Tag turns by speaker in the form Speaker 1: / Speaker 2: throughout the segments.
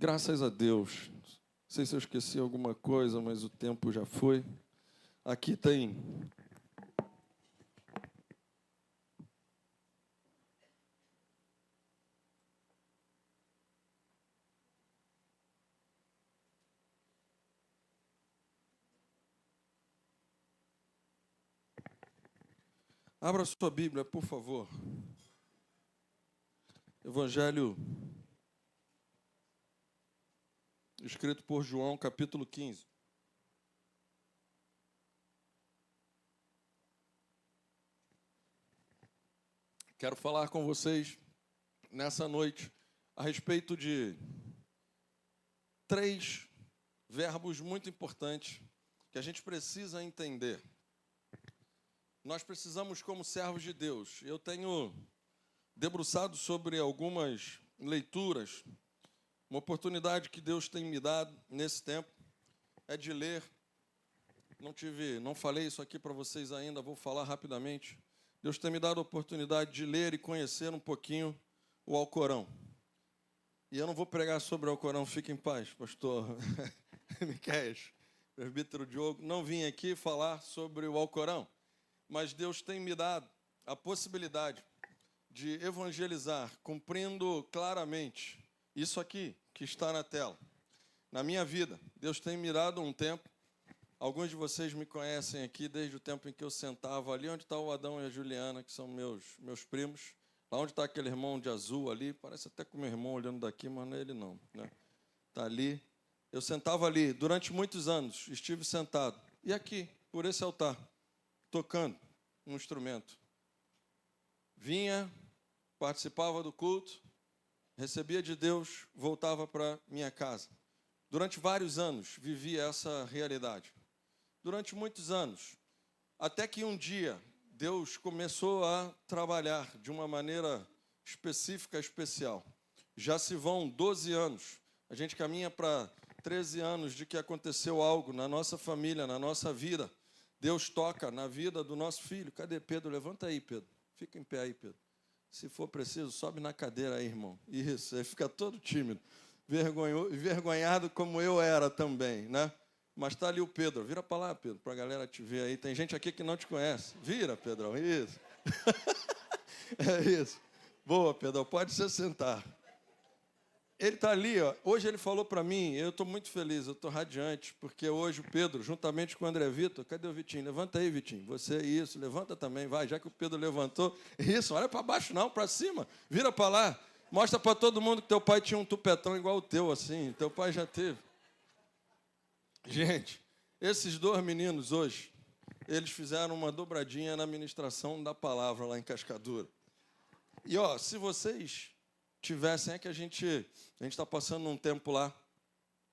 Speaker 1: Graças a Deus. Não sei se eu esqueci alguma coisa, mas o tempo já foi. Aqui tem... Abra sua Bíblia, por favor. Evangelho escrito por João, capítulo 15. Quero falar com vocês nessa noite a respeito de 3 verbos muito importantes que a gente precisa entender. Nós precisamos, como servos de Deus, eu tenho debruçado sobre algumas leituras. Uma oportunidade que Deus tem me dado nesse tempo é de ler. Não falei isso aqui para vocês ainda, vou falar rapidamente. Deus tem me dado a oportunidade de ler e conhecer um pouquinho o Alcorão. E eu não vou pregar sobre o Alcorão, fique em paz, pastor Miqueias, presbítero Diogo. Não vim aqui falar sobre o Alcorão, mas Deus tem me dado a possibilidade de evangelizar, cumprindo claramente isso aqui que está na tela. Na minha vida, Deus tem me dado um tempo. Alguns de vocês me conhecem aqui desde o tempo em que eu sentava ali onde está o Adão e a Juliana, que são meus primos. Lá onde está aquele irmão de azul ali, parece até com o meu irmão olhando daqui, mas não é ele não, né? Está ali. Eu sentava ali, durante muitos anos, estive sentado. E aqui, por esse altar, tocando um instrumento. Vinha, participava do culto, recebia de Deus, voltava para minha casa. Durante vários anos, vivi essa realidade. Durante muitos anos, até que um dia, Deus começou a trabalhar de uma maneira específica, especial. Já se vão 12 anos, a gente caminha para 13 anos de que aconteceu algo na nossa família, na nossa vida. Deus toca na vida do nosso filho. Cadê Pedro? Levanta aí, Pedro. Fica em pé aí, Pedro. Se for preciso, sobe na cadeira aí, irmão. Isso, aí fica todo tímido. Envergonhado como eu era também, né? Mas está ali o Pedro. Vira para lá, Pedro, para a galera te ver aí. Tem gente aqui que não te conhece. Vira, Pedrão, isso. É isso. Boa, Pedrão, pode se sentar. Ele está ali, ó. Hoje ele falou para mim, eu estou muito feliz, eu estou radiante, porque hoje o Pedro, juntamente com o André Vitor, cadê o Vitinho? Levanta aí, Vitinho. Você, isso, levanta também, vai, já que o Pedro levantou. Isso, olha para baixo não, para cima. Vira para lá. Mostra para todo mundo que teu pai tinha um tupetão igual o teu, assim. Teu pai já teve. Gente, esses 2 meninos hoje, eles fizeram uma dobradinha na ministração da palavra lá em Cascadura. E, ó, se vocês tivessem, é que a gente está passando um tempo lá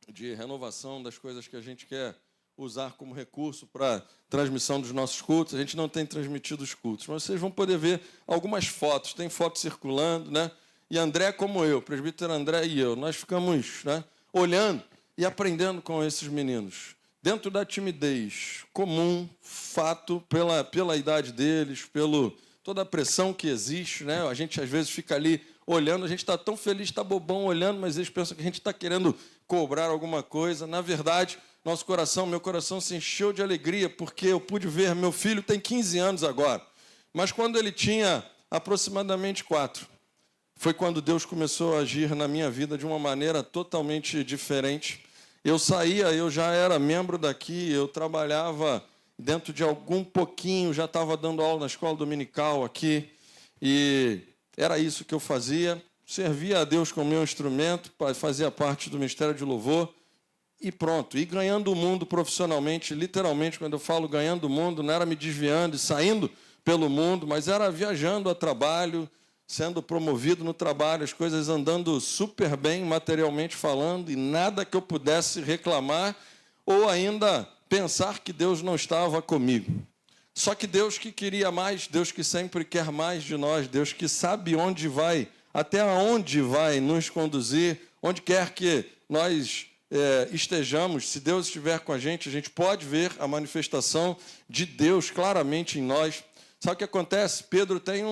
Speaker 1: de renovação das coisas que a gente quer usar como recurso para transmissão dos nossos cultos. A gente não tem transmitido os cultos, mas vocês vão poder ver algumas fotos. Tem fotos circulando, né? E André, como eu, presbítero André e eu, nós ficamos, né, olhando e aprendendo com esses meninos. Dentro da timidez comum, fato, pela idade deles, toda a pressão que existe, né? A gente, às vezes, fica ali olhando, a gente está tão feliz, está bobão olhando, mas eles pensam que a gente está querendo cobrar alguma coisa. Na verdade, meu coração se encheu de alegria, porque eu pude ver, meu filho tem 15 anos agora, mas quando ele tinha aproximadamente 4, foi quando Deus começou a agir na minha vida de uma maneira totalmente diferente. Eu já era membro daqui, eu trabalhava dentro de algum pouquinho, já estava dando aula na escola dominical aqui, e era isso que eu fazia, servia a Deus com o meu instrumento, fazia parte do Ministério de Louvor, e pronto. E ganhando o mundo profissionalmente, literalmente, quando eu falo ganhando o mundo, não era me desviando e saindo pelo mundo, mas era viajando a trabalho, sendo promovido no trabalho, as coisas andando super bem, materialmente falando, e nada que eu pudesse reclamar ou ainda pensar que Deus não estava comigo. Só que Deus que queria mais, Deus que sempre quer mais de nós, Deus que sabe onde vai, até onde vai nos conduzir, onde quer que nós estejamos, se Deus estiver com a gente pode ver a manifestação de Deus claramente em nós. Sabe o que acontece? Pedro tem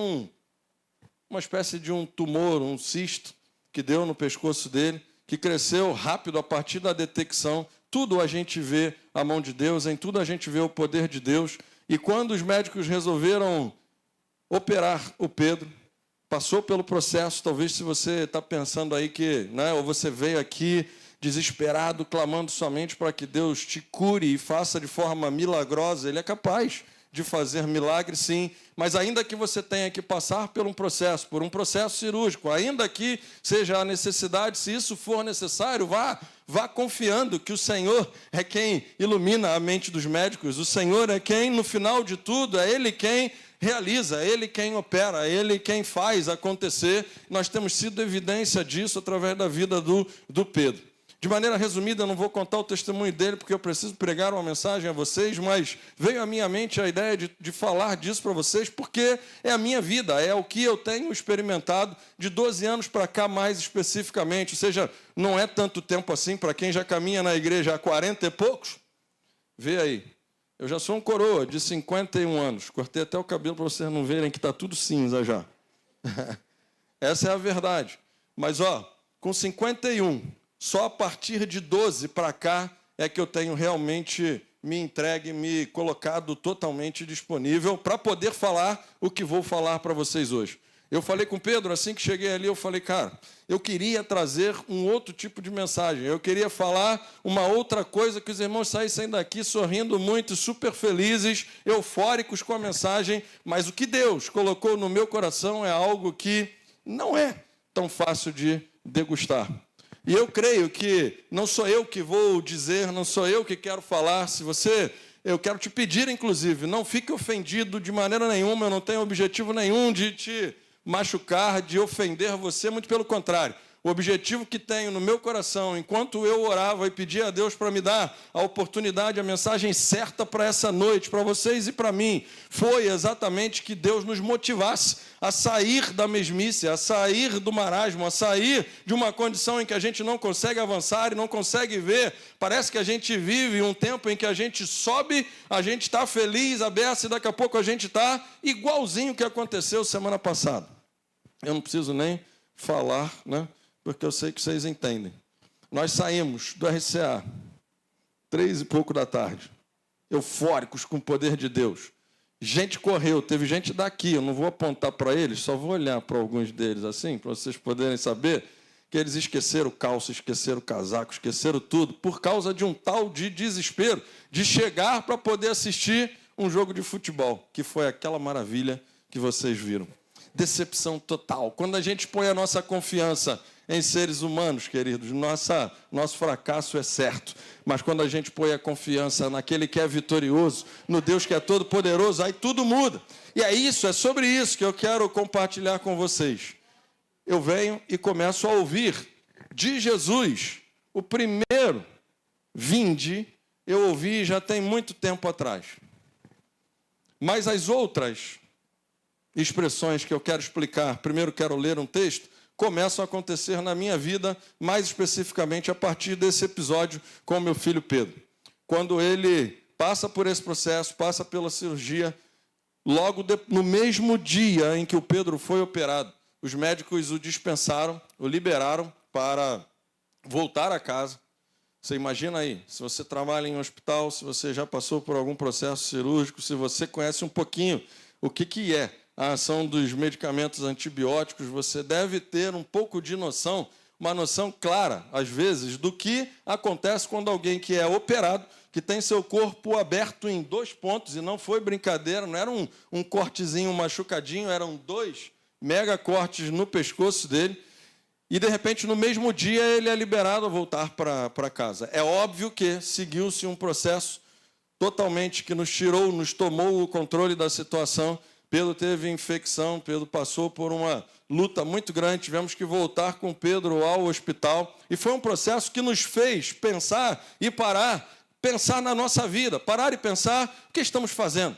Speaker 1: uma espécie de um tumor, um cisto, que deu no pescoço dele, que cresceu rápido a partir da detecção. Tudo a gente vê a mão de Deus, em tudo a gente vê o poder de Deus. E quando os médicos resolveram operar o Pedro, passou pelo processo. Talvez se você está pensando aí que, né, ou você veio aqui desesperado, clamando somente para que Deus te cure e faça de forma milagrosa, Ele é capaz de fazer milagre, sim, mas ainda que você tenha que passar por um processo cirúrgico, ainda que seja a necessidade, se isso for necessário, vá confiando que o Senhor é quem ilumina a mente dos médicos, o Senhor é quem, no final de tudo, é Ele quem realiza, é Ele quem opera, é Ele quem faz acontecer. Nós temos sido evidência disso através da vida do Pedro. De maneira resumida, eu não vou contar o testemunho dele, porque eu preciso pregar uma mensagem a vocês, mas veio à minha mente a ideia de falar disso para vocês, porque é a minha vida, é o que eu tenho experimentado de 12 anos para cá, mais especificamente. Ou seja, não é tanto tempo assim para quem já caminha na igreja há 40 e poucos. Vê aí, eu já sou um coroa de 51 anos. Cortei até o cabelo para vocês não verem que está tudo cinza já. Essa é a verdade. Mas, com 51... só a partir de 12 para cá é que eu tenho realmente me entregue, me colocado totalmente disponível para poder falar o que vou falar para vocês hoje. Eu falei com o Pedro, assim que cheguei ali, eu falei, cara, eu queria trazer um outro tipo de mensagem, eu queria falar uma outra coisa, que os irmãos saíssem daqui sorrindo muito, super felizes, eufóricos com a mensagem, mas o que Deus colocou no meu coração é algo que não é tão fácil de degustar. E eu creio que não sou eu que vou dizer, não sou eu que quero falar. Eu quero te pedir, inclusive, não fique ofendido de maneira nenhuma, eu não tenho objetivo nenhum de te machucar, de ofender você, muito pelo contrário. O objetivo que tenho no meu coração, enquanto eu orava e pedia a Deus para me dar a oportunidade, a mensagem certa para essa noite, para vocês e para mim, foi exatamente que Deus nos motivasse a sair da mesmice, a sair do marasmo, a sair de uma condição em que a gente não consegue avançar e não consegue ver. Parece que a gente vive um tempo em que a gente sobe, a gente está feliz, aberto, e daqui a pouco a gente está igualzinho o que aconteceu semana passada. Eu não preciso nem falar, né? Porque eu sei que vocês entendem. Nós saímos do RCA, 3 e pouco da tarde, eufóricos com o poder de Deus. Gente correu, teve gente daqui, eu não vou apontar para eles, só vou olhar para alguns deles assim, para vocês poderem saber que eles esqueceram calça, esqueceram casaco, esqueceram tudo, por causa de um tal de desespero, de chegar para poder assistir um jogo de futebol, que foi aquela maravilha que vocês viram. Decepção total. Quando a gente põe a nossa confiança em seres humanos, queridos, nosso fracasso é certo. Mas quando a gente põe a confiança naquele que é vitorioso, no Deus que é todo-poderoso, aí tudo muda. E é sobre isso que eu quero compartilhar com vocês. Eu venho e começo a ouvir de Jesus, o primeiro vinde, eu ouvi já tem muito tempo atrás. Mas as outras expressões que eu quero explicar, primeiro quero ler um texto, começam a acontecer na minha vida, mais especificamente a partir desse episódio com o meu filho Pedro. Quando ele passa por esse processo, passa pela cirurgia, no mesmo dia em que o Pedro foi operado, os médicos o dispensaram, o liberaram para voltar a casa. Você imagina aí, se você trabalha em um hospital, se você já passou por algum processo cirúrgico, se você conhece um pouquinho o que é a ação dos medicamentos antibióticos, você deve ter um pouco de noção, uma noção clara, às vezes, do que acontece quando alguém que é operado, que tem seu corpo aberto em 2 pontos, e não foi brincadeira, não era um cortezinho, um machucadinho, eram 2 mega cortes no pescoço dele, e, de repente, no mesmo dia, ele é liberado a voltar para casa. É óbvio que seguiu-se um processo totalmente que nos tomou o controle da situação. Pedro teve infecção, Pedro passou por uma luta muito grande, tivemos que voltar com Pedro ao hospital, e foi um processo que nos fez pensar e pensar na nossa vida, parar e pensar o que estamos fazendo,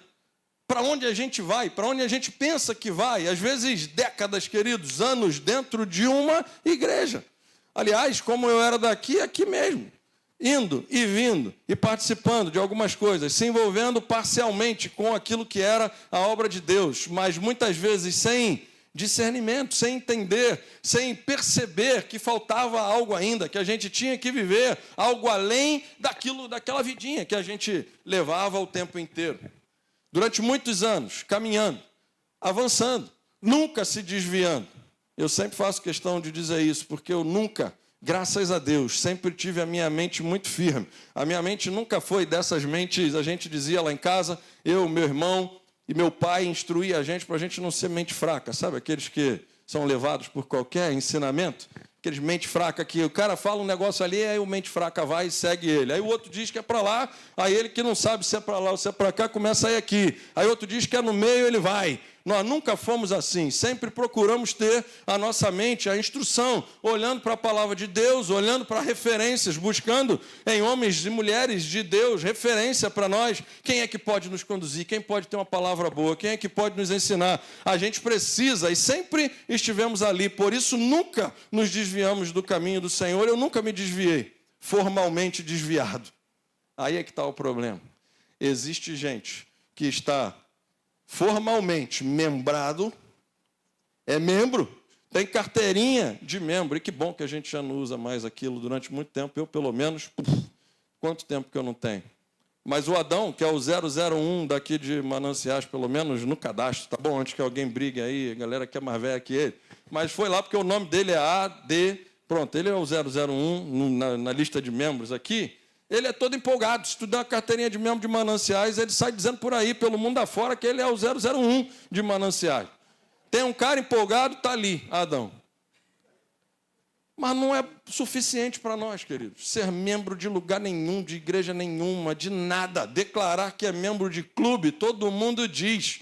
Speaker 1: para onde a gente vai, para onde a gente pensa que vai, às vezes décadas, queridos, anos dentro de uma igreja. Aliás, como eu era daqui, aqui mesmo, indo e vindo e participando de algumas coisas, se envolvendo parcialmente com aquilo que era a obra de Deus, mas muitas vezes sem discernimento, sem entender, sem perceber que faltava algo ainda, que a gente tinha que viver algo além daquela vidinha que a gente levava o tempo inteiro. Durante muitos anos, caminhando, avançando, nunca se desviando. Eu sempre faço questão de dizer isso, porque eu nunca, graças a Deus, sempre tive a minha mente muito firme. A minha mente nunca foi dessas mentes, a gente dizia lá em casa, eu, meu irmão e meu pai instruía a gente para a gente não ser mente fraca. Sabe aqueles que são levados por qualquer ensinamento? Aqueles mente fraca que o cara fala um negócio ali, aí o mente fraca vai e segue ele. Aí o outro diz que é para lá, aí ele que não sabe se é para lá ou se é para cá, começa a ir aqui. Aí outro diz que é no meio, ele vai. Nós nunca fomos assim, sempre procuramos ter a nossa mente, a instrução, olhando para a palavra de Deus, olhando para referências, buscando em homens e mulheres de Deus, referência para nós. Quem é que pode nos conduzir? Quem pode ter uma palavra boa? Quem é que pode nos ensinar? A gente precisa e sempre estivemos ali, por isso nunca nos desviamos do caminho do Senhor. Eu nunca me desviei, formalmente desviado. Aí é que está o problema. Existe gente que está formalmente membrado, é membro, tem carteirinha de membro, e que bom que a gente já não usa mais aquilo durante muito tempo, eu pelo menos, quanto tempo que eu não tenho? Mas o Adão, que é o 001 daqui de Mananciais, pelo menos no cadastro, tá bom, antes que alguém brigue aí, a galera que é mais velha que ele, mas foi lá porque o nome dele é AD, pronto, ele é o 001 na lista de membros aqui. Ele é todo empolgado. Se tu der uma carteirinha de membro de Mananciais, ele sai dizendo por aí, pelo mundo afora, que ele é o 001 de Mananciais. Tem um cara empolgado, está ali, Adão. Mas não é suficiente para nós, queridos, ser membro de lugar nenhum, de igreja nenhuma, de nada. Declarar que é membro de clube, todo mundo diz.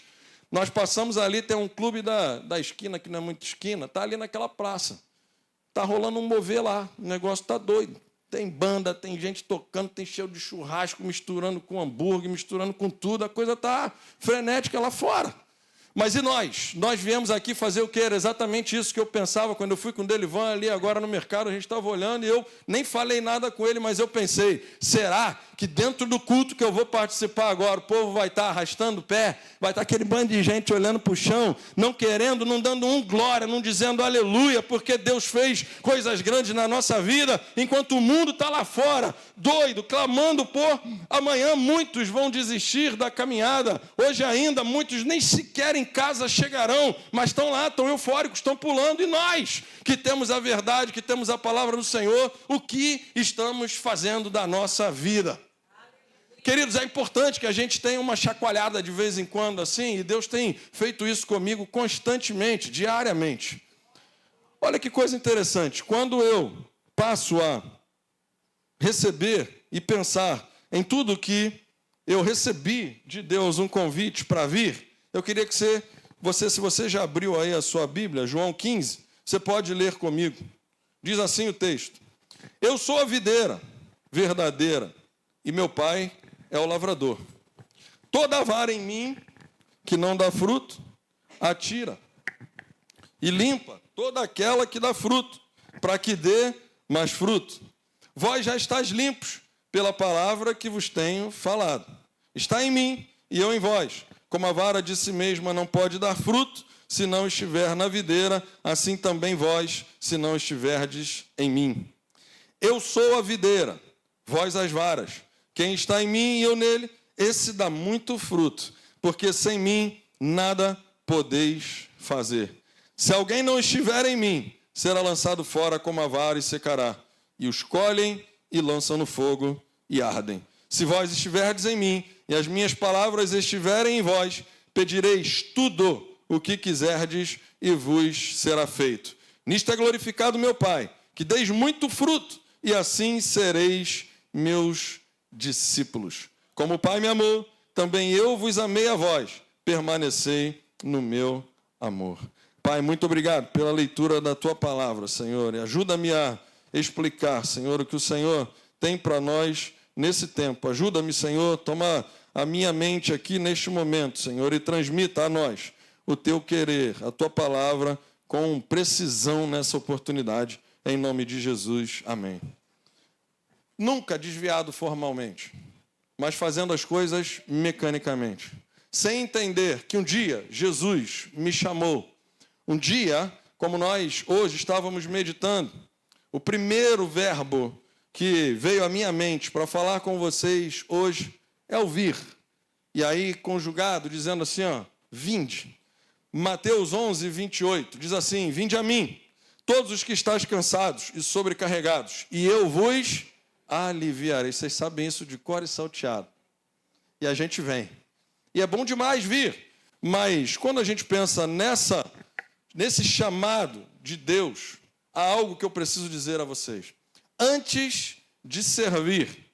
Speaker 1: Nós passamos ali, tem um clube da esquina, que não é muito esquina, está ali naquela praça. Está rolando um mover lá, o negócio está doido. Tem banda, tem gente tocando, tem cheiro de churrasco, misturando com hambúrguer, misturando com tudo. A coisa está frenética lá fora. Mas e nós? Nós viemos aqui fazer o quê? Era exatamente isso que eu pensava quando eu fui com o Delivan ali agora no mercado. A gente estava olhando e eu nem falei nada com ele, mas eu pensei, será que dentro do culto que eu vou participar agora, o povo vai estar arrastando o pé, vai estar aquele bando de gente olhando para o chão, não querendo, não dando glória, não dizendo aleluia, porque Deus fez coisas grandes na nossa vida, enquanto o mundo está lá fora, doido, clamando por amanhã. Muitos vão desistir da caminhada, hoje ainda muitos nem sequer em casa chegarão, mas estão lá, estão eufóricos, estão pulando, e nós, que temos a verdade, que temos a palavra do Senhor, o que estamos fazendo da nossa vida? Queridos, é importante que a gente tenha uma chacoalhada de vez em quando assim, e Deus tem feito isso comigo constantemente, diariamente. Olha que coisa interessante, quando eu passo a receber e pensar em tudo que eu recebi de Deus, um convite para vir, eu queria que você, se você já abriu aí a sua Bíblia, João 15, você pode ler comigo. Diz assim o texto: eu sou a videira verdadeira, e meu pai é o lavrador. Toda vara em mim que não dá fruto, atira, e limpa toda aquela que dá fruto, para que dê mais fruto. Vós já estáis limpos pela palavra que vos tenho falado. Está em mim e eu em vós. Como a vara de si mesma não pode dar fruto, se não estiver na videira, assim também vós, se não estiverdes em mim. Eu sou a videira, vós as varas. Quem está em mim e eu nele, esse dá muito fruto, porque sem mim nada podeis fazer. Se alguém não estiver em mim, será lançado fora como a vara e secará. E os colhem e lançam no fogo e ardem. Se vós estiverdes em mim e as minhas palavras estiverem em vós, pedireis tudo o que quiserdes e vos será feito. Nisto é glorificado meu Pai, que deis muito fruto, e assim sereis meus discípulos. Como o Pai me amou, também eu vos amei a vós. Permanecei no meu amor. Pai, muito obrigado pela leitura da tua palavra, Senhor. E ajuda-me a explicar, Senhor, o que o Senhor tem para nós nesse tempo. Ajuda-me, Senhor, toma a minha mente aqui neste momento, Senhor, e transmita a nós o teu querer, a tua palavra, com precisão nessa oportunidade. Em nome de Jesus, amém. Nunca desviado formalmente, mas fazendo as coisas mecanicamente. Sem entender que um dia Jesus me chamou, Um dia, como nós hoje estávamos meditando, o primeiro verbo que veio à minha mente para falar com vocês hoje é ouvir. E aí, conjugado, dizendo assim, vinde. Mateus 11, 28, diz assim, vinde a mim, todos os que estáis cansados e sobrecarregados, e eu vos aliviarei. Vocês sabem isso de cor e salteado. E a gente vem. E é bom demais vir, mas quando a gente pensa nesse chamado de Deus, há algo que eu preciso dizer a vocês. Antes de servir,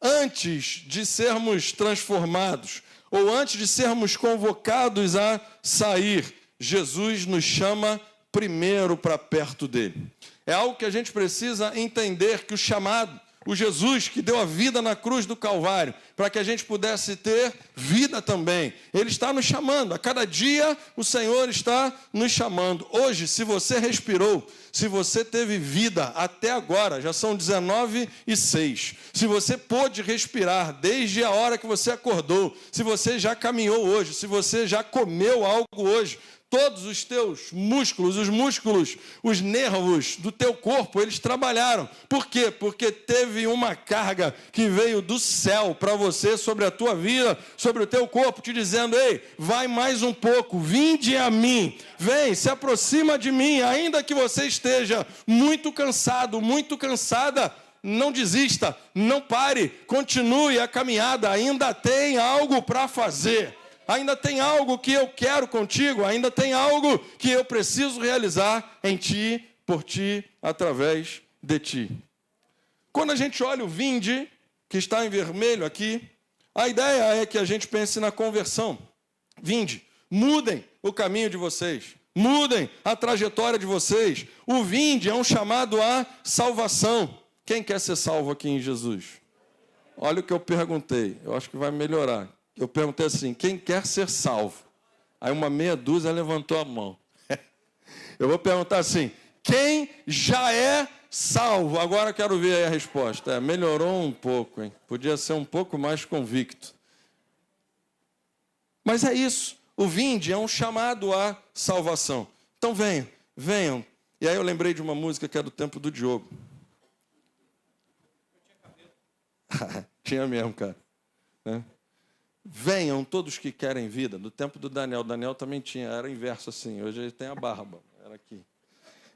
Speaker 1: antes de sermos transformados, ou antes de sermos convocados a sair, Jesus nos chama primeiro para perto dele. É algo que a gente precisa entender, que o chamado, o Jesus que deu a vida na cruz do Calvário, para que a gente pudesse ter vida também. Ele está nos chamando, a cada dia o Senhor está nos chamando. Hoje, se você respirou, se você teve vida até agora, já são 19h06, se você pôde respirar desde a hora que você acordou, se você já caminhou hoje, se você já comeu algo hoje, todos os teus músculos, os nervos do teu corpo, eles trabalharam. Por quê? Porque teve uma carga que veio do céu para você, sobre a tua vida, sobre o teu corpo, te dizendo, ei, vai mais um pouco, vinde a mim, vem, se aproxima de mim, ainda que você esteja muito cansado, muito cansada, não desista, não pare, continue a caminhada, ainda tem algo para fazer. Ainda tem algo que eu quero contigo, ainda tem algo que eu preciso realizar em ti, por ti, através de ti. Quando a gente olha o vinde, que está em vermelho aqui, a ideia é que a gente pense na conversão. Vinde, mudem o caminho de vocês, mudem a trajetória de vocês. O vinde é um chamado à salvação. Quem quer ser salvo aqui em Jesus? Olha o que eu perguntei, eu acho que vai melhorar. Eu perguntei assim, quem quer ser salvo? Aí uma meia dúzia levantou a mão. Eu vou perguntar assim, quem já é salvo? Agora quero ver aí a resposta. Melhorou um pouco, hein? Podia ser um pouco mais convicto. Mas é isso. O vinde é um chamado à salvação. Então venham, venham. E aí eu lembrei de uma música que é do tempo do Diogo. Tinha mesmo, cara. Né? Venham todos que querem vida. Do tempo do Daniel. Daniel também tinha, era o inverso assim. Hoje ele tem a barba. Era aqui.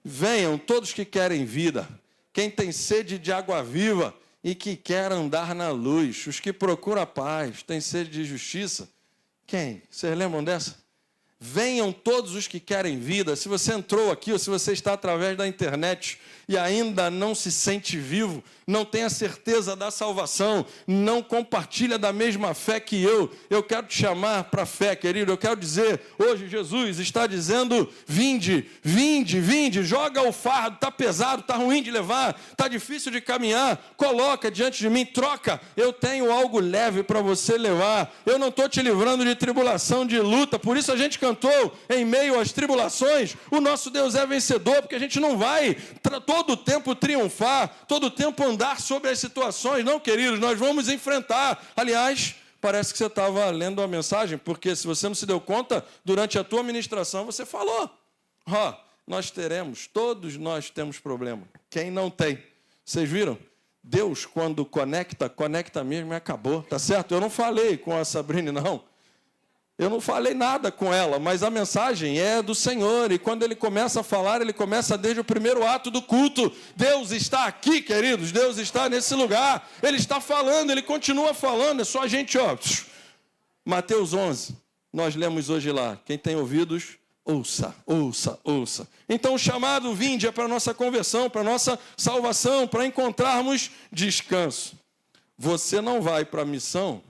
Speaker 1: Venham todos que querem vida. Quem tem sede de água viva e que quer andar na luz. Os que procuram a paz, têm sede de justiça. Quem? Vocês lembram dessa? Venham todos os que querem vida. Se você entrou aqui ou se você está através da internet e ainda não se sente vivo, não tem a certeza da salvação, não compartilha da mesma fé que eu quero te chamar para a fé, querido. Eu quero dizer, hoje Jesus está dizendo, vinde, vinde, vinde, joga o fardo, está pesado, está ruim de levar, está difícil de caminhar, coloca diante de mim, troca, eu tenho algo leve para você levar, eu não estou te livrando de tribulação, de luta, por isso a gente cantou, em meio às tribulações, o nosso Deus é vencedor, porque a gente não vai todo o tempo triunfar, todo o tempo andar sobre as situações, não, queridos, nós vamos enfrentar. Aliás, parece que você estava lendo a mensagem, porque se você não se deu conta, durante a tua ministração você falou, nós teremos, todos nós temos problema, quem não tem? Vocês viram? Deus, quando conecta mesmo e acabou, tá certo? Eu não falei com a Sabrina, não. Eu não falei nada com ela, mas a mensagem é do Senhor. E quando Ele começa a falar, Ele começa desde o primeiro ato do culto. Deus está aqui, queridos. Deus está nesse lugar. Ele está falando, Ele continua falando. É só a gente, Mateus 11, nós lemos hoje lá. Quem tem ouvidos, ouça, ouça, ouça. Então o chamado vinde é para a nossa conversão, para a nossa salvação, para encontrarmos descanso. Você não vai para a missão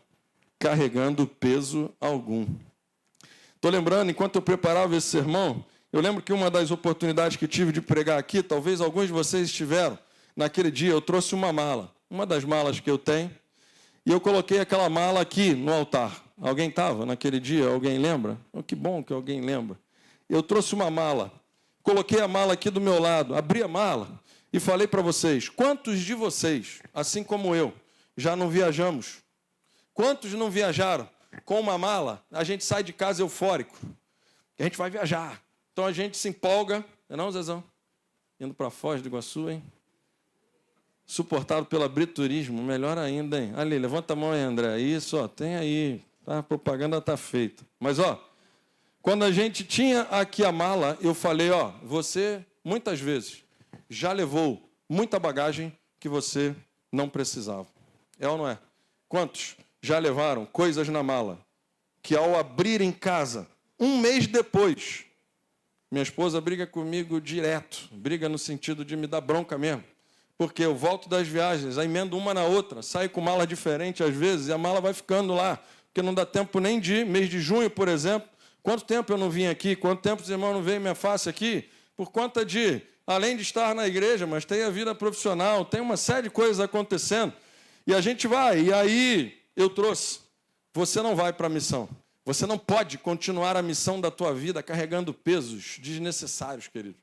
Speaker 1: carregando peso algum. Estou lembrando, enquanto eu preparava esse sermão, eu lembro que uma das oportunidades que tive de pregar aqui, talvez alguns de vocês estiveram, naquele dia eu trouxe uma mala, uma das malas que eu tenho, e eu coloquei aquela mala aqui no altar. Alguém estava naquele dia? Alguém lembra? Que bom que alguém lembra. Eu trouxe uma mala, coloquei a mala aqui do meu lado, abri a mala e falei para vocês, quantos de vocês, assim como eu, já não viajamos? Quantos não viajaram com uma mala? A gente sai de casa eufórico. A gente vai viajar. Então a gente se empolga, não, Zezão? Indo para Foz do Iguaçu, hein? Suportado pelo Briturismo, melhor ainda, hein? Ali, levanta a mão aí, André. Isso, ó, tem aí. Tá, a propaganda está feita. Mas, ó, quando a gente tinha aqui a mala, eu falei, ó, você, muitas vezes, já levou muita bagagem que você não precisava. É ou não é? Quantos já levaram coisas na mala que, ao abrir em casa, um mês depois, minha esposa briga comigo direto, briga no sentido de me dar bronca mesmo, porque eu volto das viagens, aí emendo uma na outra, saio com mala diferente às vezes, e a mala vai ficando lá, porque não dá tempo nem de ir. Mês de junho, por exemplo, quanto tempo eu não vim aqui, quanto tempo os irmãos não veem minha face aqui, por conta de, além de estar na igreja, mas tem a vida profissional, tem uma série de coisas acontecendo, e a gente vai, e aí eu trouxe, você não vai para a missão. Você não pode continuar a missão da tua vida carregando pesos desnecessários, querido.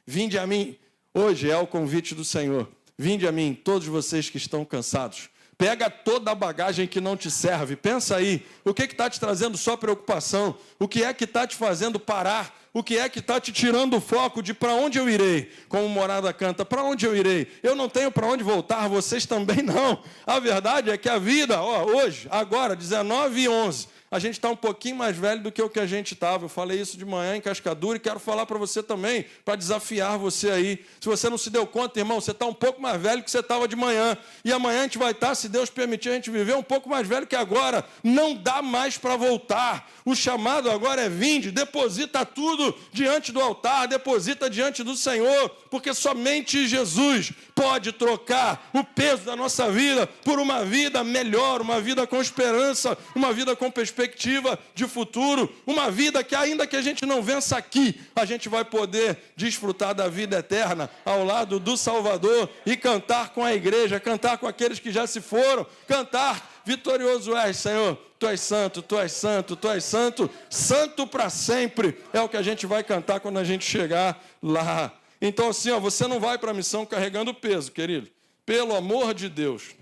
Speaker 1: Vinde a mim, hoje é o convite do Senhor. Vinde a mim, todos vocês que estão cansados. Pega toda a bagagem que não te serve. Pensa aí, o que está te trazendo só preocupação? O que é que está te fazendo parar? O que é que está te tirando o foco de para onde eu irei? Como Morada canta, para onde eu irei? Eu não tenho para onde voltar, vocês também não. A verdade é que a vida, ó, hoje, agora, 19h11, a gente está um pouquinho mais velho do que o que a gente estava. Eu falei isso de manhã em Cascadura e quero falar para você também, para desafiar você aí. Se você não se deu conta, irmão, você está um pouco mais velho que você estava de manhã. E amanhã a gente vai estar, se Deus permitir a gente viver, um pouco mais velho que agora. Não dá mais para voltar. O chamado agora é vinde, deposita tudo diante do altar, deposita diante do Senhor, porque somente Jesus pode trocar o peso da nossa vida por uma vida melhor, uma vida com esperança, uma vida com perspectiva de futuro, uma vida que, ainda que a gente não vença aqui, a gente vai poder desfrutar da vida eterna ao lado do Salvador e cantar com a igreja, cantar com aqueles que já se foram, cantar: vitorioso és, Senhor, Tu és santo, Tu és santo, Tu és santo, santo para sempre, é o que a gente vai cantar quando a gente chegar lá. Então assim, ó, você não vai para a missão carregando peso, querido. Pelo amor de Deus,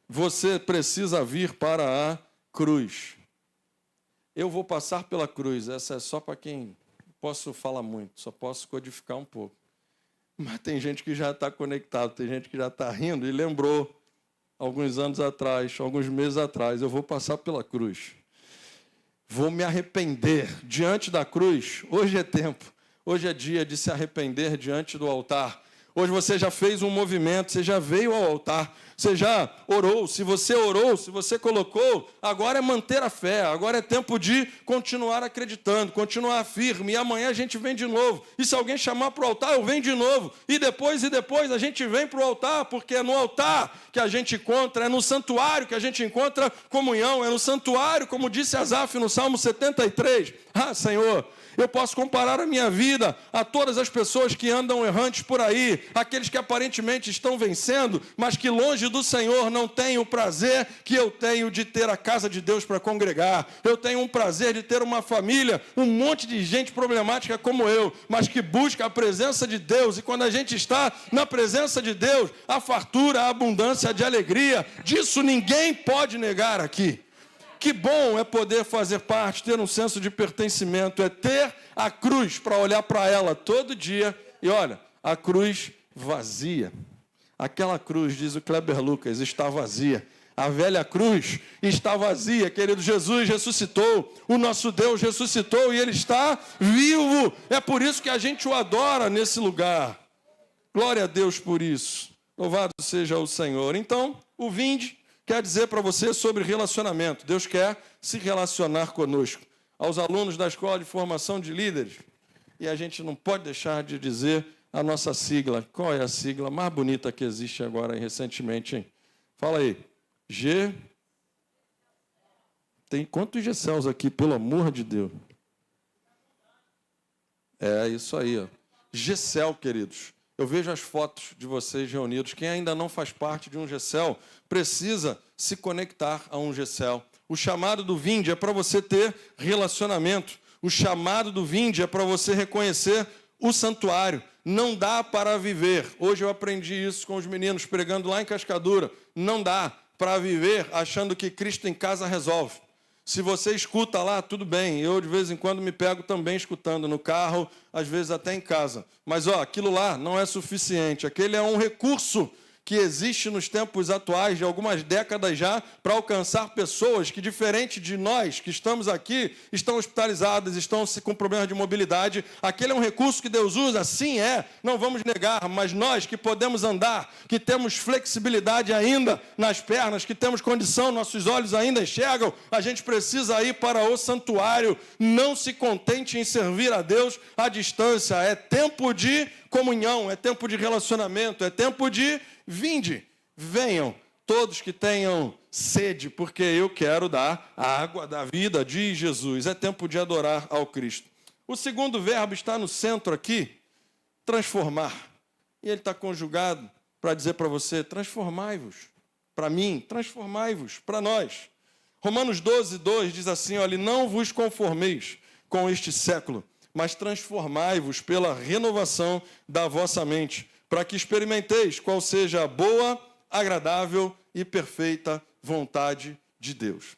Speaker 1: você precisa vir para a cruz. Eu vou passar pela cruz, essa é só para quem posso falar muito, só posso codificar um pouco. Mas tem gente que já está conectado, tem gente que já está rindo e lembrou, alguns anos atrás, alguns meses atrás, eu vou passar pela cruz. Vou me arrepender diante da cruz. Hoje é tempo, hoje é dia de se arrepender diante do altar. Hoje você já fez um movimento, você já veio ao altar, você já orou. Se você orou, se você colocou, agora é manter a fé, agora é tempo de continuar acreditando, continuar firme, e amanhã a gente vem de novo. E se alguém chamar para o altar, eu venho de novo. E depois a gente vem para o altar, porque é no altar que a gente encontra, é no santuário que a gente encontra comunhão, é no santuário, como disse Asaf no Salmo 73. Ah, Senhor, eu posso comparar a minha vida a todas as pessoas que andam errantes por aí, aqueles que aparentemente estão vencendo, mas que longe do Senhor não têm o prazer que eu tenho de ter a casa de Deus para congregar. Eu tenho um prazer de ter uma família, um monte de gente problemática como eu, mas que busca a presença de Deus. E quando a gente está na presença de Deus, a fartura, a abundância de alegria, disso ninguém pode negar aqui. Que bom é poder fazer parte, ter um senso de pertencimento, é ter a cruz para olhar para ela todo dia. E olha, a cruz vazia. Aquela cruz, diz o Kleber Lucas, está vazia. A velha cruz está vazia, querido. Jesus ressuscitou, o nosso Deus ressuscitou e Ele está vivo. É por isso que a gente o adora nesse lugar. Glória a Deus por isso. Louvado seja o Senhor. Então, o vinde quer dizer para você sobre relacionamento. Deus quer se relacionar conosco. Aos alunos da Escola de Formação de Líderes, e a gente não pode deixar de dizer a nossa sigla. Qual é a sigla mais bonita que existe agora recentemente, hein? Fala aí. G. Tem quantos G-Cels aqui, pelo amor de Deus? É isso aí, ó. G-Cel, queridos. Eu vejo as fotos de vocês reunidos. Quem ainda não faz parte de um G-Cel precisa se conectar a um G-Cel. O chamado do Vinde é para você ter relacionamento. O chamado do Vinde é para você reconhecer o santuário. Não dá para viver. Hoje eu aprendi isso com os meninos pregando lá em Cascadura. Não dá para viver achando que Cristo em casa resolve. Se você escuta lá, tudo bem. Eu, de vez em quando, me pego também escutando no carro, às vezes até em casa. Mas, aquilo lá não é suficiente. Aquele é um recurso que existe nos tempos atuais, de algumas décadas já, para alcançar pessoas que, diferente de nós que estamos aqui, estão hospitalizadas, estão com problemas de mobilidade. Aquele é um recurso que Deus usa? Sim, não vamos negar, mas nós que podemos andar, que temos flexibilidade ainda nas pernas, que temos condição, nossos olhos ainda enxergam, a gente precisa ir para o santuário. Não se contente em servir a Deus à distância. É tempo de comunhão, é tempo de relacionamento, é tempo de vinde, venham, todos que tenham sede, porque eu quero dar a água da vida de Jesus. É tempo de adorar ao Cristo. O segundo verbo está no centro aqui, transformar. E ele está conjugado para dizer para você, transformai-vos. Para mim, transformai-vos, para nós. Romanos 12:2 diz assim, olha, não vos conformeis com este século, mas transformai-vos pela renovação da vossa mente, para que experimenteis qual seja a boa, agradável e perfeita vontade de Deus.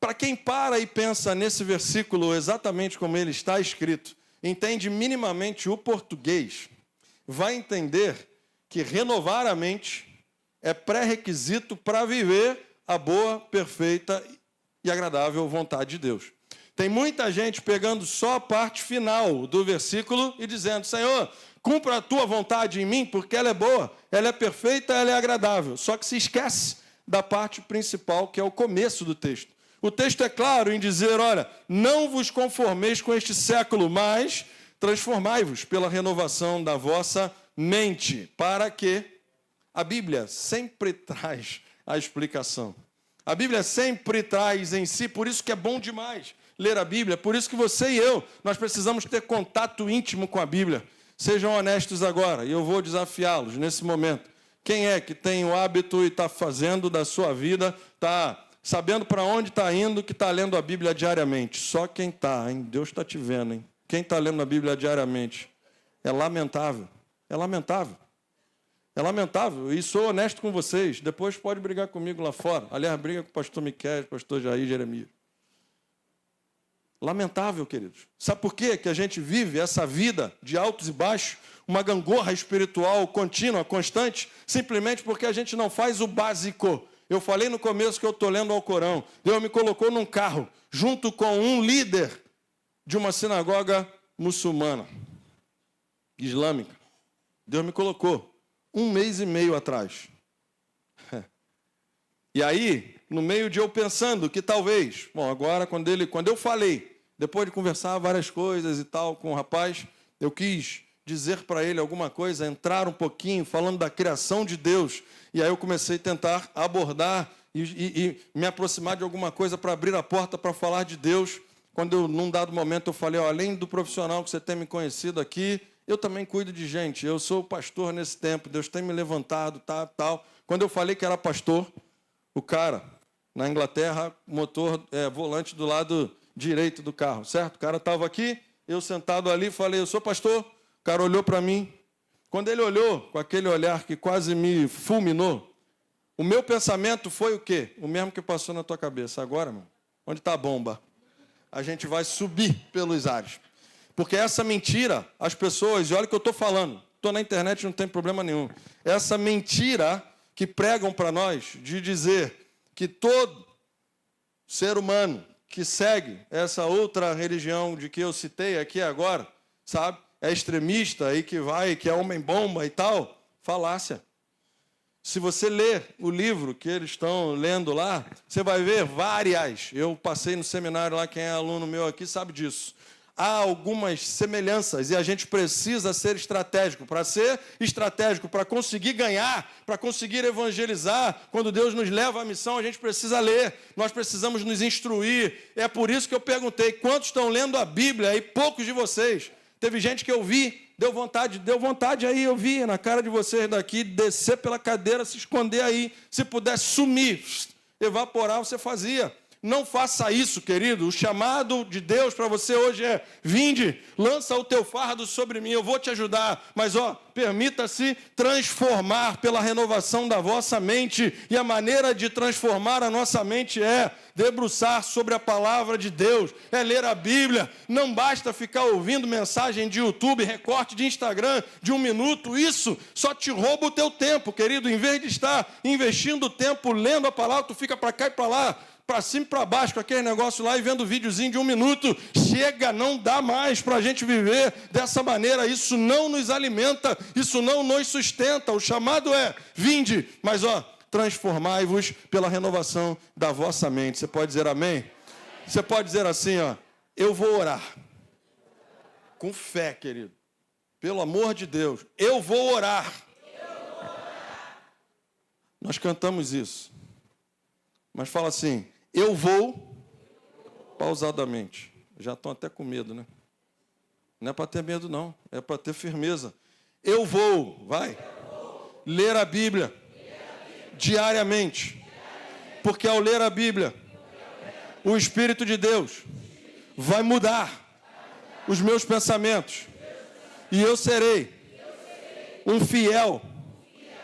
Speaker 1: Para quem para e pensa nesse versículo exatamente como ele está escrito, entende minimamente o português, vai entender que renovar a mente é pré-requisito para viver a boa, perfeita e agradável vontade de Deus. Tem muita gente pegando só a parte final do versículo e dizendo, Senhor, cumpra a tua vontade em mim, porque ela é boa, ela é perfeita, ela é agradável. Só que se esquece da parte principal, que é o começo do texto. O texto é claro em dizer, olha, não vos conformeis com este século, mas transformai-vos pela renovação da vossa mente. Para que a Bíblia sempre traz a explicação. A Bíblia sempre traz em si, por isso que é bom demais ler a Bíblia, por isso que você e eu, nós precisamos ter contato íntimo com a Bíblia. Sejam honestos agora, e eu vou desafiá-los nesse momento. Quem é que tem o hábito e está fazendo da sua vida, está sabendo para onde está indo, que está lendo a Bíblia diariamente? Só quem está, hein? Deus está te vendo, hein? Quem está lendo a Bíblia diariamente? É lamentável, é lamentável. É lamentável, e sou honesto com vocês. Depois pode brigar comigo lá fora. Aliás, briga com o pastor Miquel, pastor Jair, Jeremias. Lamentável, queridos. Sabe por quê que a gente vive essa vida de altos e baixos, uma gangorra espiritual contínua, constante, simplesmente porque a gente não faz o básico. Eu falei no começo que eu estou lendo o Alcorão. Deus me colocou num carro, junto com um líder de uma sinagoga muçulmana, islâmica. Deus me colocou 1 mês e meio atrás. E aí, no meio de eu pensando que talvez, agora quando eu falei, depois de conversar várias coisas e tal com o rapaz, eu quis dizer para ele alguma coisa, entrar um pouquinho falando da criação de Deus, e aí eu comecei a tentar abordar e me aproximar de alguma coisa para abrir a porta para falar de Deus, quando num dado momento eu falei, além do profissional que você tem me conhecido aqui, eu também cuido de gente, eu sou pastor nesse tempo, Deus tem me levantado, tal. Quando eu falei que era pastor, o cara, na Inglaterra, volante do lado direito do carro, certo? O cara estava aqui, eu sentado ali, falei, eu sou pastor. O cara olhou para mim. Quando ele olhou, com aquele olhar que quase me fulminou, o meu pensamento foi o quê? O mesmo que passou na tua cabeça. Agora, irmão, onde está a bomba? A gente vai subir pelos ares. Porque essa mentira, as pessoas, e olha o que eu estou falando, estou na internet, não tem problema nenhum. Essa mentira que pregam para nós, de dizer que todo ser humano que segue essa outra religião de que eu citei aqui agora, sabe, é extremista e que é homem-bomba e tal, falácia. Se você ler o livro que eles estão lendo lá, você vai ver várias. Eu passei no seminário lá, quem é aluno meu aqui sabe disso. Há algumas semelhanças e a gente precisa ser estratégico. Para ser estratégico, para conseguir ganhar, para conseguir evangelizar, quando Deus nos leva à missão, a gente precisa ler, nós precisamos nos instruir. É por isso que eu perguntei, quantos estão lendo a Bíblia? E poucos de vocês. Teve gente que eu vi, deu vontade aí, eu vi na cara de vocês daqui, descer pela cadeira, se esconder aí, se pudesse sumir, evaporar, você fazia. Não faça isso, querido. O chamado de Deus para você hoje é: vinde, lança o teu fardo sobre mim, eu vou te ajudar. Mas, permita-se transformar pela renovação da vossa mente. E a maneira de transformar a nossa mente é debruçar sobre a palavra de Deus, é ler a Bíblia. Não basta ficar ouvindo mensagem de YouTube, recorte de Instagram de 1 minuto. Isso só te rouba o teu tempo, querido. Em vez de estar investindo tempo lendo a palavra, tu fica para cá e para lá, para cima e para baixo, com aquele negócio lá e vendo videozinho de 1 minuto. Chega, não dá mais para a gente viver dessa maneira. Isso não nos alimenta, isso não nos sustenta. O chamado é: vinde, mas transformai-vos pela renovação da vossa mente. Você pode dizer amém? Você pode dizer assim, eu vou orar. Com fé, querido. Pelo amor de Deus, eu vou orar. Nós cantamos isso. Mas fala assim: eu vou, pausadamente. Já estão até com medo, né? Não é para ter medo, não. É para ter firmeza. Eu vou, vai, ler a Bíblia diariamente. Porque ao ler a Bíblia, o Espírito de Deus vai mudar os meus pensamentos. E eu serei um fiel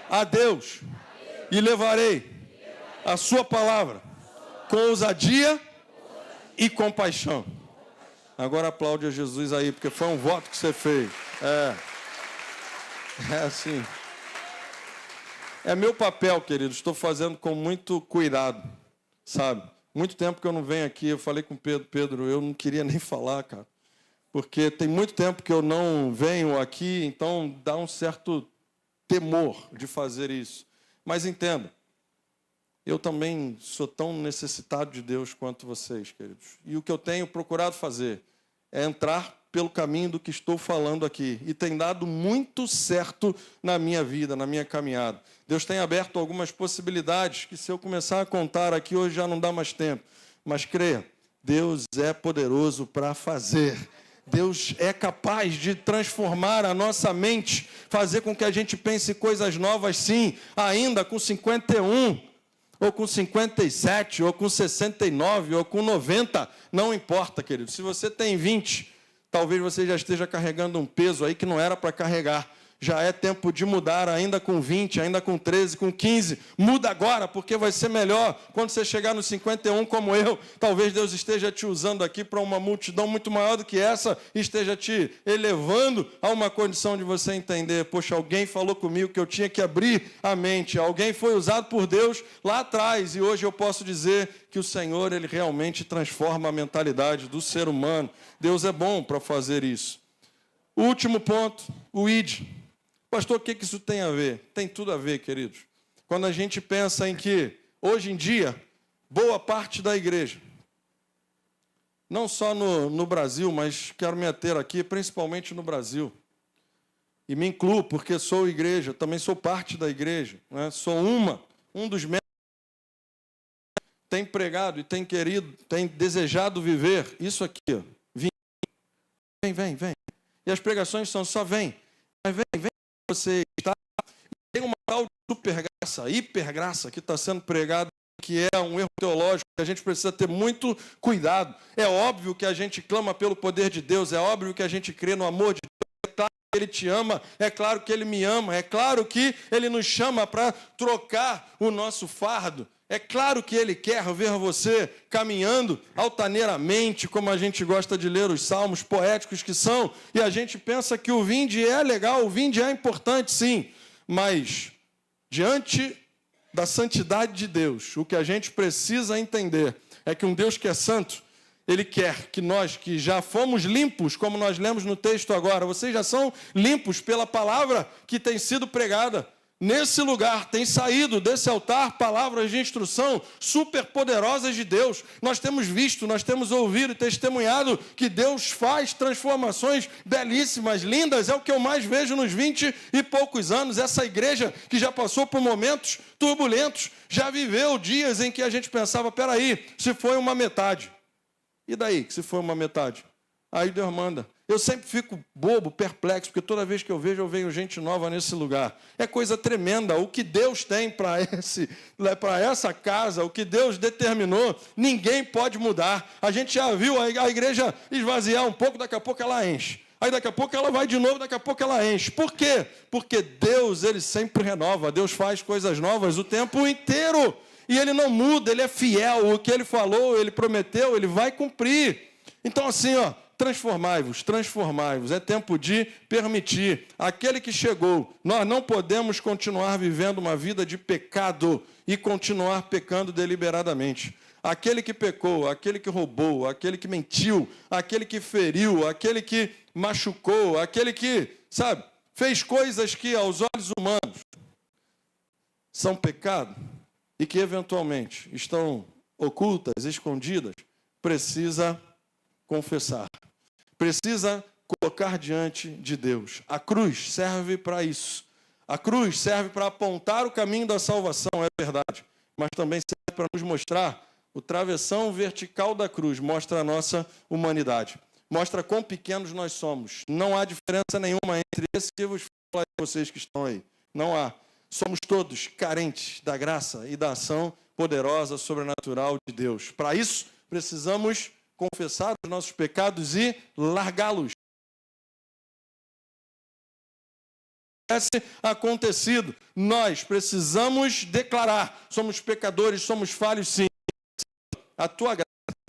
Speaker 1: a Deus. E levarei a sua palavra com ousadia e compaixão. Agora aplaude a Jesus aí, porque foi um voto que você fez. É assim. É meu papel, querido. Estou fazendo com muito cuidado, sabe? Muito tempo que eu não venho aqui. Eu falei com o Pedro, eu não queria nem falar, cara. Porque tem muito tempo que eu não venho aqui, então dá um certo temor de fazer isso. Mas entenda, eu também sou tão necessitado de Deus quanto vocês, queridos. E o que eu tenho procurado fazer é entrar pelo caminho do que estou falando aqui. E tem dado muito certo na minha vida, na minha caminhada. Deus tem aberto algumas possibilidades que, se eu começar a contar aqui, hoje já não dá mais tempo. Mas creia, Deus é poderoso para fazer. Deus é capaz de transformar a nossa mente, fazer com que a gente pense coisas novas, sim, ainda com 51, ou com 57, ou com 69, ou com 90, não importa, querido. Se você tem 20, talvez você já esteja carregando um peso aí que não era para carregar. Já é tempo de mudar, ainda com 20, ainda com 13, com 15. Muda agora, porque vai ser melhor quando você chegar no 51 como eu. Talvez Deus esteja te usando aqui para uma multidão muito maior do que essa, e esteja te elevando a uma condição de você entender: poxa, alguém falou comigo que eu tinha que abrir a mente. Alguém foi usado por Deus lá atrás, e hoje eu posso dizer que o Senhor, Ele realmente transforma a mentalidade do ser humano. Deus é bom para fazer isso. O último ponto, o ID. Pastor, o que isso tem a ver? Tem tudo a ver, queridos. Quando a gente pensa em que, hoje em dia, boa parte da igreja, não só no Brasil, mas quero me ater aqui, principalmente no Brasil, e me incluo, porque sou igreja, também sou parte da igreja, né? Sou um dos membros que tem pregado e tem querido, tem desejado viver isso aqui. Vem. E as pregações são só vem. Mas vem. Você está, tem uma tal de supergraça, hipergraça que está sendo pregada, que é um erro teológico, que a gente precisa ter muito cuidado. É óbvio que a gente clama pelo poder de Deus, é óbvio que a gente crê no amor de Deus, é claro que Ele te ama, é claro que Ele me ama, é claro que Ele nos chama para trocar o nosso fardo. É claro que Ele quer ver você caminhando altaneiramente, como a gente gosta de ler os salmos poéticos que são, e a gente pensa que o vinde é legal, o vinde é importante, sim, mas diante da santidade de Deus, o que a gente precisa entender é que um Deus que é santo, Ele quer que nós, que já fomos limpos, como nós lemos no texto agora, vocês já são limpos pela palavra que tem sido pregada. Nesse lugar, tem saído desse altar palavras de instrução superpoderosas de Deus. Nós temos visto, nós temos ouvido e testemunhado que Deus faz transformações belíssimas, lindas. É o que eu mais vejo nos 20 e poucos anos. Essa igreja que já passou por momentos turbulentos, já viveu dias em que a gente pensava: peraí, se foi uma metade. E daí, que se foi uma metade? Aí Deus manda. Eu sempre fico bobo, perplexo, porque toda vez que eu vejo, eu venho gente nova nesse lugar. É coisa tremenda. O que Deus tem para essa casa, o que Deus determinou, ninguém pode mudar. A gente já viu a igreja esvaziar um pouco, daqui a pouco ela enche. Aí daqui a pouco ela vai de novo, daqui a pouco ela enche. Por quê? Porque Deus, Ele sempre renova. Deus faz coisas novas o tempo inteiro. E Ele não muda, Ele é fiel. O que Ele falou, Ele prometeu, Ele vai cumprir. Então assim, transformai-vos, transformai-vos. É tempo de permitir. Aquele que chegou, nós não podemos continuar vivendo uma vida de pecado e continuar pecando deliberadamente. Aquele que pecou, aquele que roubou, aquele que mentiu, aquele que feriu, aquele que machucou, aquele que, fez coisas que aos olhos humanos são pecado e que eventualmente estão ocultas, escondidas, precisa confessar. Precisa colocar diante de Deus. A cruz serve para isso. A cruz serve para apontar o caminho da salvação, é verdade, mas também serve para nos mostrar. O travessão vertical da cruz mostra a nossa humanidade. Mostra quão pequenos nós somos. Não há diferença nenhuma entre esse que vos falo a vocês que estão aí. Não há. Somos todos carentes da graça e da ação poderosa, sobrenatural de Deus. Para isso, precisamos confessar os nossos pecados e largá-los. Acontecido, nós precisamos declarar: somos pecadores, somos falhos, sim. A tua graça,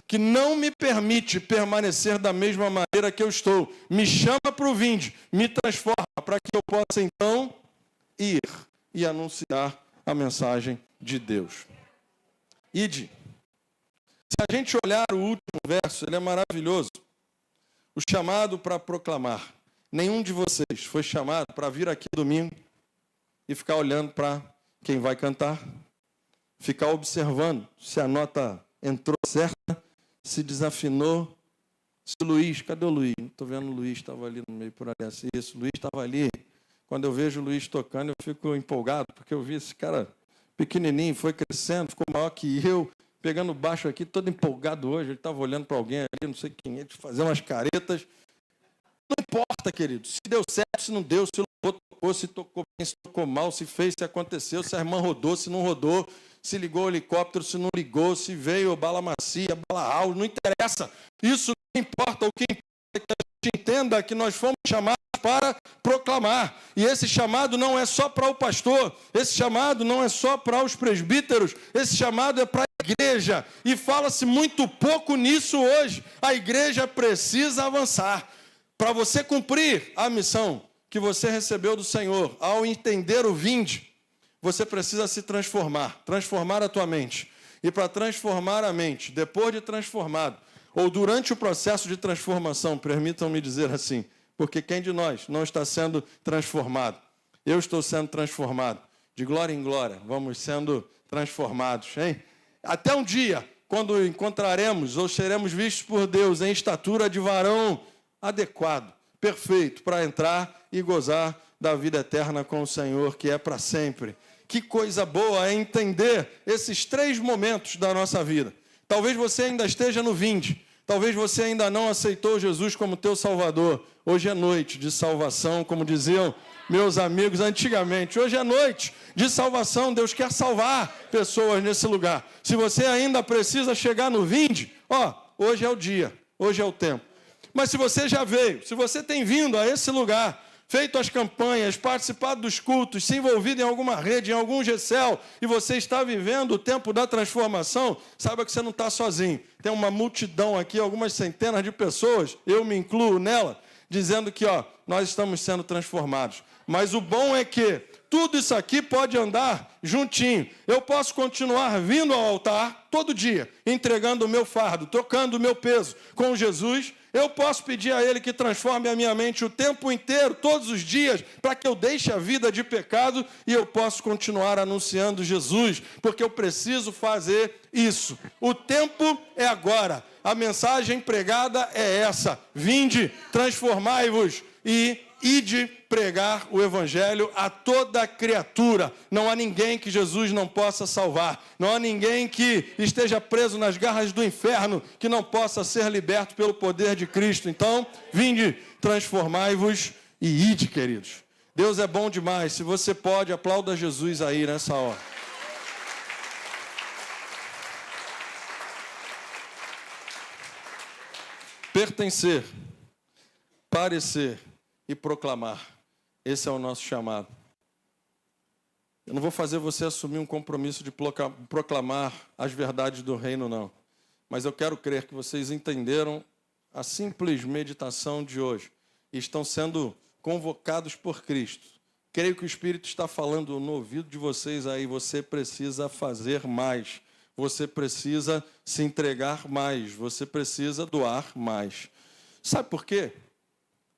Speaker 1: que não me permite permanecer da mesma maneira que eu estou, me chama para o vinde, me transforma, para que eu possa então ir e anunciar a mensagem de Deus. Ide. Se a gente olhar o último verso, ele é maravilhoso. O chamado para proclamar. Nenhum de vocês foi chamado para vir aqui domingo e ficar olhando para quem vai cantar, ficar observando se a nota entrou certa, se desafinou. Se o Luiz, cadê o Luiz? Não estou vendo o Luiz, estava ali no meio por ali. Isso, o Luiz estava ali. Quando eu vejo o Luiz tocando, eu fico empolgado, porque eu vi esse cara pequenininho, foi crescendo, ficou maior que eu, pegando baixo aqui, todo empolgado hoje. Ele estava olhando para alguém ali, não sei quem é, fazer umas caretas. Não importa, querido, se deu certo, se não deu, se tocou, se tocou bem, se tocou mal, se fez, se aconteceu, se a irmã rodou, se não rodou, se ligou o helicóptero, se não ligou, se veio bala macia, bala alta, não interessa. Isso não importa. O que importa é que a gente entenda que nós fomos chamados para proclamar. E esse chamado não é só para o pastor, esse chamado não é só para os presbíteros, esse chamado é para a igreja. E fala-se muito pouco nisso hoje. A igreja precisa avançar. Para você cumprir a missão que você recebeu do Senhor, ao entender o vinde, você precisa se transformar a tua mente. E para transformar a mente, depois de transformado, ou durante o processo de transformação, permitam-me dizer assim, porque quem de nós não está sendo transformado? Eu estou sendo transformado. De glória em glória, vamos sendo transformados, hein? Até um dia, quando encontraremos ou seremos vistos por Deus em estatura de varão adequado, perfeito, para entrar e gozar da vida eterna com o Senhor, que é para sempre. Que coisa boa é entender esses 3 momentos da nossa vida. Talvez você ainda esteja no vinde, talvez você ainda não aceitou Jesus como teu Salvador. Hoje é noite de salvação, como diziam meus amigos antigamente. Hoje é noite de salvação, Deus quer salvar pessoas nesse lugar. Se você ainda precisa chegar no vinde, hoje é o dia, hoje é o tempo. Mas se você já veio, se você tem vindo a esse lugar, feito as campanhas, participado dos cultos, se envolvido em alguma rede, em algum GCEL, e você está vivendo o tempo da transformação, saiba que você não está sozinho. Tem uma multidão aqui, algumas centenas de pessoas, eu me incluo nela, dizendo que nós estamos sendo transformados. Mas o bom é que tudo isso aqui pode andar juntinho. Eu posso continuar vindo ao altar todo dia, entregando o meu fardo, tocando o meu peso com Jesus. Eu posso pedir a Ele que transforme a minha mente o tempo inteiro, todos os dias, para que eu deixe a vida de pecado e eu posso continuar anunciando Jesus, porque eu preciso fazer isso. O tempo é agora. A mensagem pregada é essa: vinde, transformai-vos e ide pregar o evangelho a toda criatura. Não há ninguém que Jesus não possa salvar. Não há ninguém que esteja preso nas garras do inferno que não possa ser liberto pelo poder de Cristo. Então, vinde, transformai-vos e ide, queridos. Deus é bom demais. Se você pode, aplauda Jesus aí nessa hora. Pertencer, parecer e proclamar. Esse é o nosso chamado. Eu não vou fazer você assumir um compromisso de proclamar as verdades do reino, não. Mas eu quero crer que vocês entenderam a simples meditação de hoje e estão sendo convocados por Cristo. Creio que o Espírito está falando no ouvido de vocês aí. Você precisa fazer mais. Você precisa se entregar mais. Você precisa doar mais. Sabe por quê?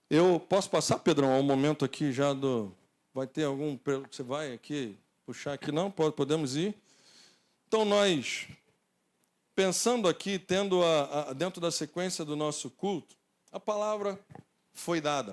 Speaker 1: Eu posso passar, Pedrão, ao momento aqui já do... Vai ter algum... Você vai aqui puxar aqui? Não? Podemos ir? Então, nós, pensando aqui, tendo dentro da sequência do nosso culto, a palavra foi dada.